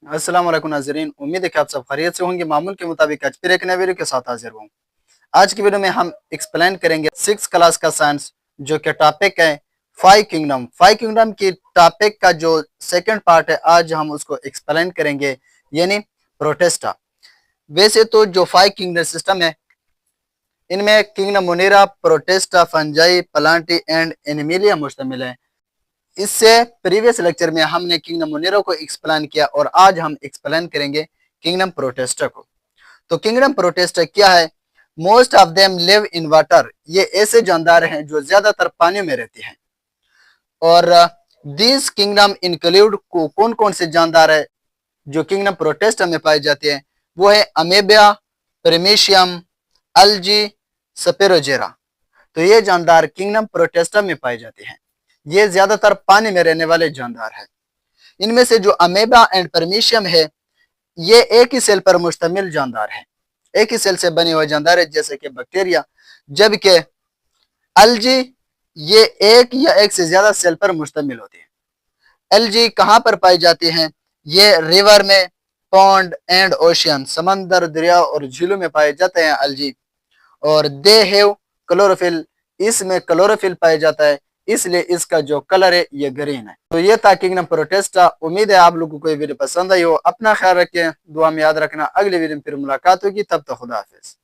अस्सलाम वालेकुम नाज़रीन, उम्मीद है कि आप सब खैरियत से होंगे। मामूल के मुताबिक आज फिर एक नए वीडियो के साथ हाजिर हूँ। आज की वीडियो में हम एक्सप्लेन करेंगे 6 क्लास का साइंस, जो कि टॉपिक है फाइव किंगडम। फाइव किंगडम की टॉपिक का जो सेकंड पार्ट है, आज हम उसको एक्सप्लेन करेंगे, यानी प्रोटेस्टा। वैसे तो जो फाइव किंगडम सिस्टम है, इनमें kingdom Monera, Protista, fungi, Plantae and Animalia मुश्तमिल है। इससे प्रीवियस लेक्चर में हमने किंगडम मोनेरो को एक्सप्लेन किया और आज हम एक्सप्लेन करेंगे किंगडम प्रोटेस्टा को। तो किंगडम प्रोटेस्टा क्या है? Most of them live in water. ये ऐसे जानदार हैं जो ज्यादातर पानी में रहते हैं। और दिस किंगडम इंक्लूड को कौन कौन से जानदार है जो किंगडम प्रोटेस्टा में पाए जाते हैं? वो है अमेबिया, प्रेमेशियम, अल्जी, सपेरोजेरा। तो ये जानदार किंगडम प्रोटेस्टा में पाए जाते हैं। ये ज्यादातर पानी में रहने वाले जानदार हैं। इनमें से जो अमेबा एंड परमीशियम है, ये एक ही सेल पर मुश्तमिल जानदार है, एक ही सेल से बने हुए जानदार है, जैसे कि बैक्टीरिया। जबकि अल्जी ये एक या एक से ज्यादा सेल पर मुश्तमिल होती है। एलजी कहाँ पर पाई जाती हैं? ये रिवर में, पॉन्ड एंड ओशियन, समंदर, दरिया और झीलों में पाए जाते हैं एलजी। और दे हैव क्लोरोफिल, इसमें क्लोरोफिल पाया जाता है, इसलिए इसका जो कलर है ये ग्रीन है। तो ये था किंगडम प्रोटेस्टा। उम्मीद है आप लोगों को ये वीडियो पसंद आई हो। अपना ख्याल रखें, दुआ में याद रखना। अगले वीडियो में फिर मुलाकात होगी, तब तक खुदा हाफिज।